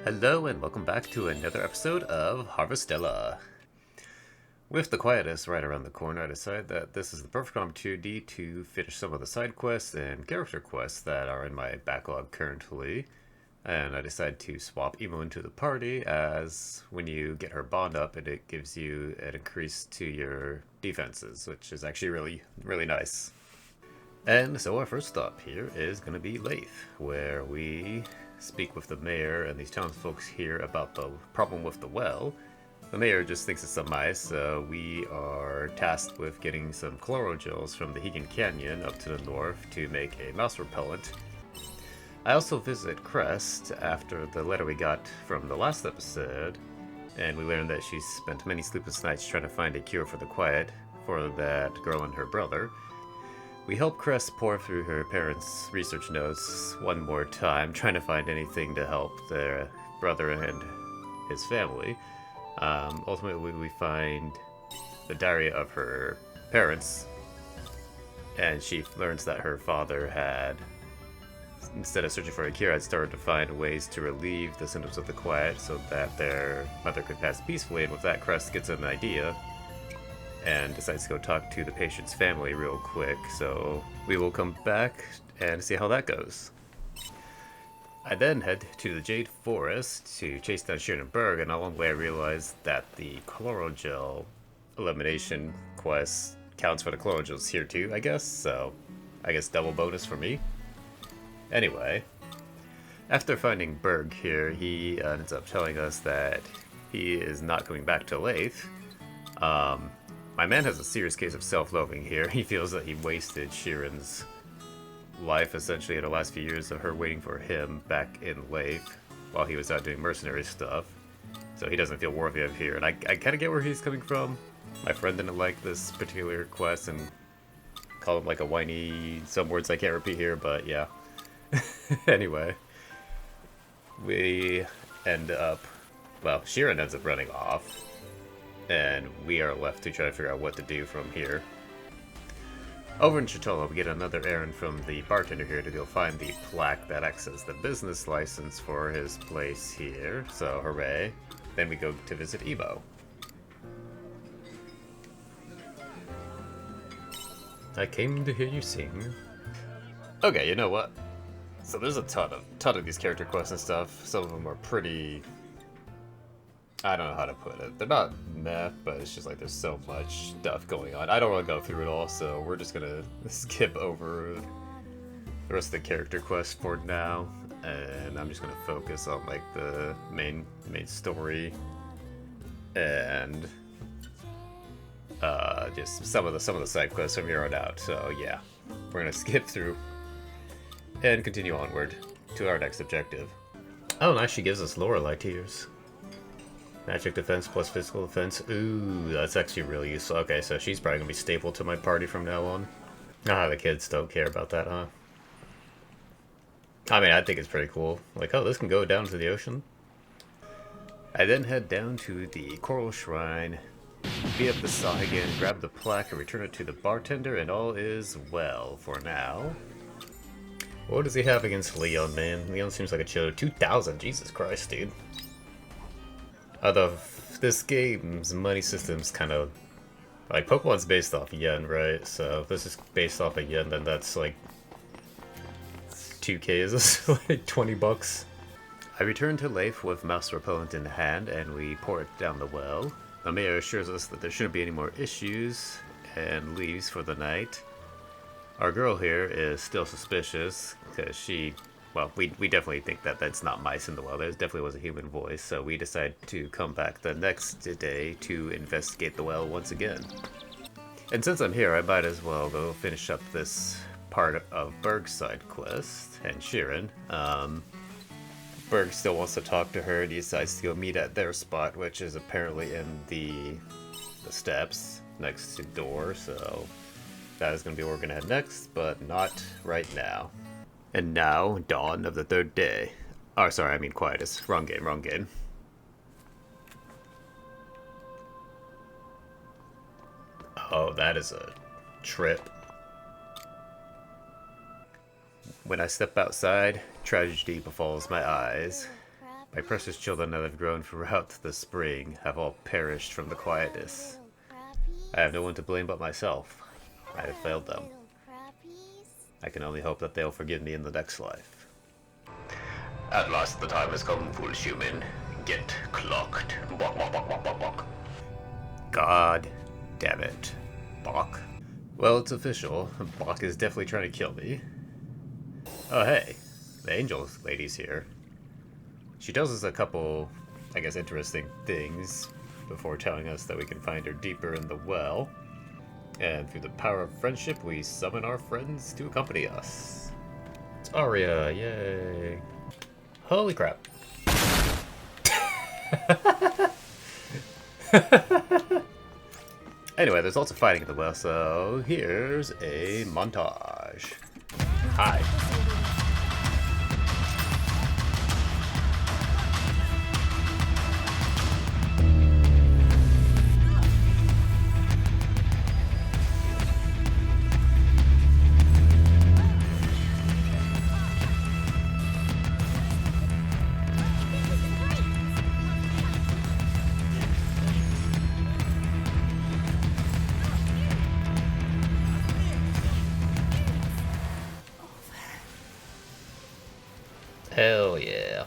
Hello and welcome back to another episode of Harvestalla. With the Quietus right around the corner, I decided that this is the perfect opportunity to finish some of the side quests and character quests that are in my backlog currently. And I decided to swap Emo into the party, as when you get her bond up, it gives you an increase to your defenses, which is actually really nice. And so our first stop here is going to be Leith, where we speak with the mayor and these townsfolk here about the problem with the well. The mayor just thinks it's some ice, so we are tasked with getting some chloral gels from the Hegan Canyon up to the north to make a mouse repellent. I also visit Crest after the letter we got from the last episode, and we learned that she spent many sleepless nights trying to find a cure for the quiet for that girl and her brother. We help Crest pour through her parents' research notes one more time, trying to find anything to help their brother and his family. Ultimately, we find the diary of her parents, and she learns that her father had, instead of searching for a cure, had started to find ways to relieve the symptoms of the quiet so that their mother could pass peacefully, and with that, Crest gets an idea and decides to go talk to the patient's family real quick, so we will come back and see how that goes. I then head to the Jade Forest to chase down Sharon Berg, and along the way I realized that the chloral gel elimination quest counts for the chloral gels here too, I guess, so I guess double bonus for me. Anyway, after finding Berg here, he ends up telling us that he is not coming back to Leith. My man has a serious case of self-loathing here. He feels that he wasted Sheeran's life, essentially, in the last few years of her waiting for him back in Leith while he was out doing mercenary stuff. So he doesn't feel worthy of here, and I kind of get where he's coming from. My friend didn't like this particular quest and called him like a whiny, some words I can't repeat here, but yeah. Anyway, we end up, well, Sheeran ends up running off, and we are left to try to figure out what to do from here. Over in Chitola, we get another errand from the bartender here to go find the plaque that acts as the business license for his place here, so hooray. Then we go to visit Ebo. I came to hear you sing. Okay, you know what? So there's a ton of these character quests and stuff. Some of them are pretty, I don't know how to put it. They're not meh, but it's just like there's so much stuff going on. I don't want to go through it all, so we're just gonna skip over the rest of the character quests for now, and I'm just gonna focus on like the main story and just some of the side quests from here on out. So yeah, we're gonna skip through and continue onward to our next objective. Oh, nice! She gives us Lorelei tears. Magic defense plus physical defense. Ooh, that's actually really useful. Okay, so she's probably gonna be staple to my party from now on. Ah, the kids don't care about that, huh? I mean, I think it's pretty cool. Like, oh, this can go down to the ocean. I then head down to the Coral Shrine, beat up the saw again, grab the plaque, and return it to the bartender, and all is well for now. What does he have against Leon, man? Leon seems like a chill. 2,000, Jesus Christ, dude. Although this game's money system's kind of like Pokemon's based off yen, right? So if this is based off of yen, then that's like 2K is like 20 bucks. I return to Leith with mouse repellent in hand, and we pour it down the well. The mayor assures us that there shouldn't be any more issues and leaves for the night. Our girl here is still suspicious because well, we definitely think that that's not mice in the well. There definitely was a human voice, so we decide to come back the next day to investigate the well once again. And since I'm here, I might as well go finish up this part of Berg's side quest and Sheeran. Berg still wants to talk to her, and he decides to go meet at their spot, which is apparently in the steps next to the door, so that is going to be where we're going to head next, but not right now. And now, dawn of the third day. Oh, sorry, I mean Quietus. Wrong game. Oh, that is a trip. When I step outside, tragedy befalls my eyes. My precious children that have grown throughout the spring have all perished from the Quietus. I have no one to blame but myself. I have failed them. I can only hope that they'll forgive me in the next life. At last the time has come, foolish human. Get clocked. Bok, bok, bok, bok, bok, bok. God damn it. Bok. Well, it's official. Bok is definitely trying to kill me. Oh, hey. The angel lady's here. She tells us a couple, I guess, interesting things before telling us that we can find her deeper in the well. And through the power of friendship, we summon our friends to accompany us. It's Arya, yay. Holy crap. Anyway, there's lots of fighting in the well, so here's a montage. Hi. Hell yeah.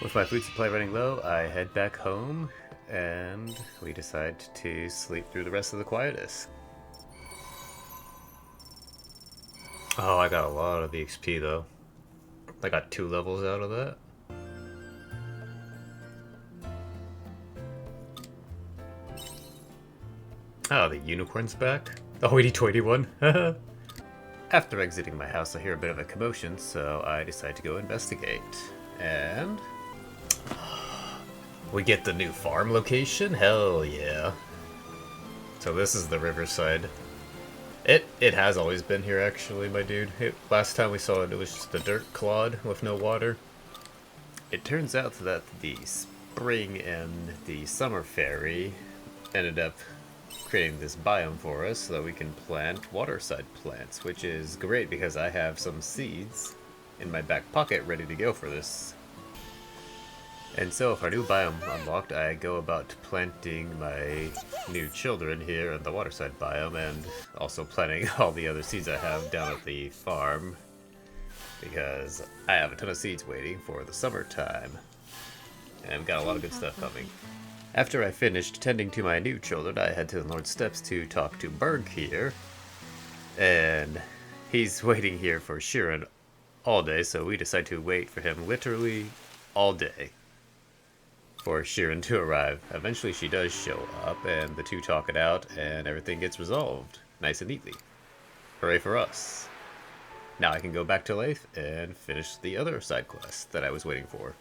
With my food supply running low, I head back home, and we decide to sleep through the rest of the Quietus. Oh, I got a lot of XP though. I got 2 levels out of that. Oh, the unicorn's back? The hoity-toity one. After exiting my house, I hear a bit of a commotion, so I decide to go investigate. And we get the new farm location? Hell yeah. So this is the riverside. It has always been here, actually, my dude. Last time we saw it, it was just a dirt clod with no water. It turns out that the spring and the summer fairy ended up creating this biome for us so that we can plant waterside plants, which is great because I have some seeds in my back pocket ready to go for this. And so if our new biome unlocked, I go about planting my new children here in the waterside biome and also planting all the other seeds I have down at the farm because I have a ton of seeds waiting for the summertime. And I've got a lot of good stuff coming. After I finished tending to my new children, I head to the Lord's Steps to talk to Berg here. And he's waiting here for Sheeran all day, so we decide to wait for him literally all day for Sheeran to arrive. Eventually she does show up, and the two talk it out, and everything gets resolved nice and neatly. Hooray for us. Now I can go back to Leif and finish the other side quest that I was waiting for.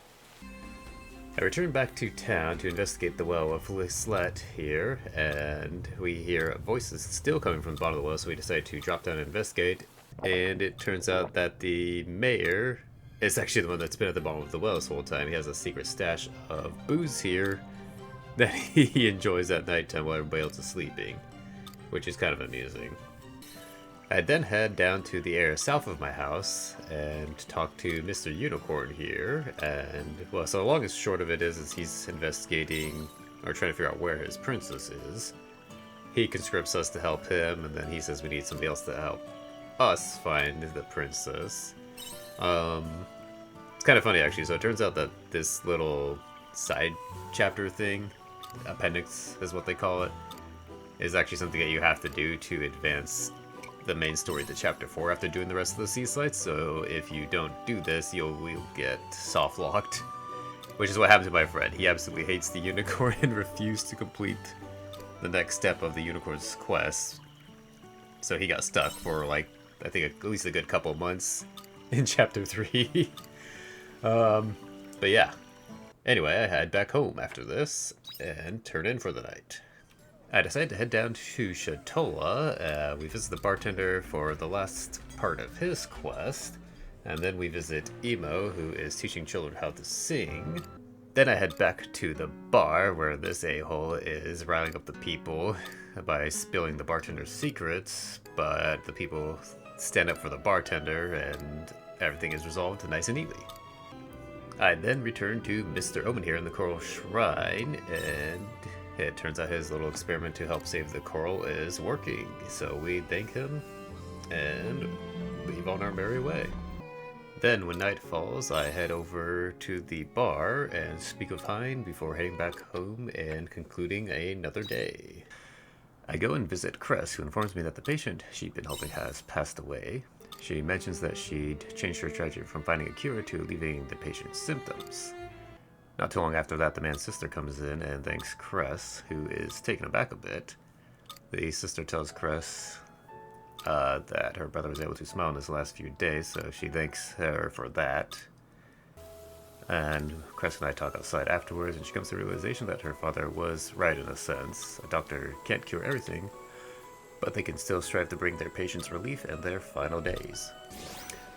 I return back to town to investigate the well of Lislet here, and we hear voices still coming from the bottom of the well, so we decide to drop down and investigate. And it turns out that the mayor is actually the one that's been at the bottom of the well this whole time. He has a secret stash of booze here that he enjoys at nighttime while everybody else is sleeping, which is kind of amusing. I then head down to the area south of my house and talk to Mr. Unicorn here, and, well, so the long and short of it is he's investigating, or trying to figure out where his princess is. He conscripts us to help him, and then he says we need somebody else to help us find the princess. It's kind of funny, actually. So it turns out that this little side chapter thing, appendix is what they call it, is actually something that you have to do to advance the main story to chapter 4 after doing the rest of the sea sites. So if you don't do this, you'll get soft locked, which is what happened to my friend. He absolutely hates the unicorn and refused to complete the next step of the unicorn's quest. So he got stuck for, like, I think at least a good couple months in chapter 3. But yeah. Anyway, I head back home after this and turn in for the night. I decided to head down to Shatola. We visit the bartender for the last part of his quest, and then we visit Emo, who is teaching children how to sing. Then I head back to the bar, where this a-hole is riling up the people by spilling the bartender's secrets, but the people stand up for the bartender, and everything is resolved nice and neatly. I then return to Mr. Omen here in the Coral Shrine, and it turns out his little experiment to help save the coral is working. So we thank him and leave on our merry way. Then, when night falls, I head over to the bar and speak with Hein before heading back home and concluding another day. I go and visit Cress, who informs me that the patient she'd been helping has passed away. She mentions that she'd changed her strategy from finding a cure to alleviating the patient's symptoms. Not too long after that, the man's sister comes in and thanks Cress, who is taken aback a bit. The sister tells Cress that her brother was able to smile in his last few days, so she thanks her for that. And Cress and I talk outside afterwards, and she comes to the realization that her father was right in a sense. A doctor can't cure everything, but they can still strive to bring their patients relief in their final days.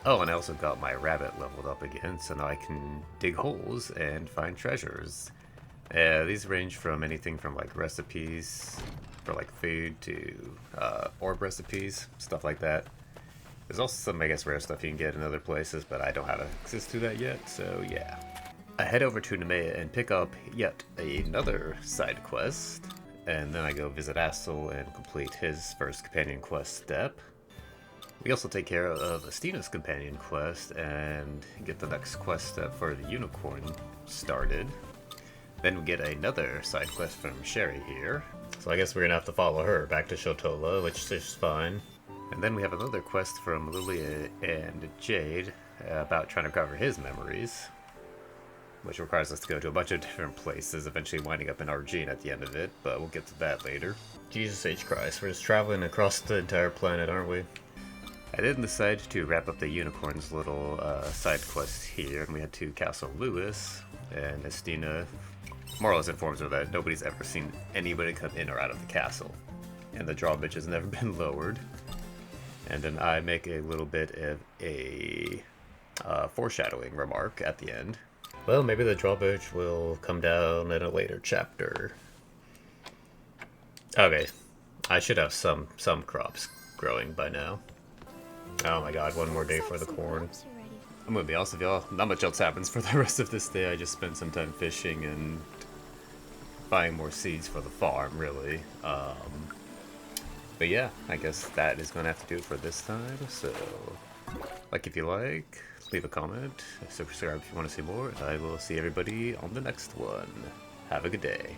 Oh, and I also got my rabbit leveled up again, so now I can dig holes and find treasures. These range from anything from like recipes for like food to orb recipes, stuff like that. There's also some, I guess, rare stuff you can get in other places, but I don't have access to that yet, so yeah. I head over to Nemea and pick up yet another side quest, and then I go visit Assel and complete his first companion quest step. We also take care of Astina's companion quest and get the next quest step for the unicorn started. Then we get another side quest from Sherry here. So I guess we're gonna have to follow her back to Shotola, which is fine. And then we have another quest from Lilia and Jade about trying to recover his memories, which requires us to go to a bunch of different places, eventually winding up in Argene at the end of it, but we'll get to that later. Jesus H. Christ, we're just traveling across the entire planet, aren't we? I then decided to wrap up the Unicorn's little side quest here, and we head to Castle Lewis, and Astina more or less informs her that nobody's ever seen anybody come in or out of the castle, and the drawbridge has never been lowered. And then I make a little bit of a foreshadowing remark at the end. Well, maybe the drawbridge will come down in a later chapter. Okay, I should have some crops growing by now. Oh my god, one more day for the corn. I'm gonna be honest with y'all, not much else happens for the rest of this day. I just spent some time fishing and buying more seeds for the farm, really. But yeah, I guess that is gonna have to do it for this time, so like if you like, leave a comment, subscribe if you want to see more, and I will see everybody on the next one. Have a good day.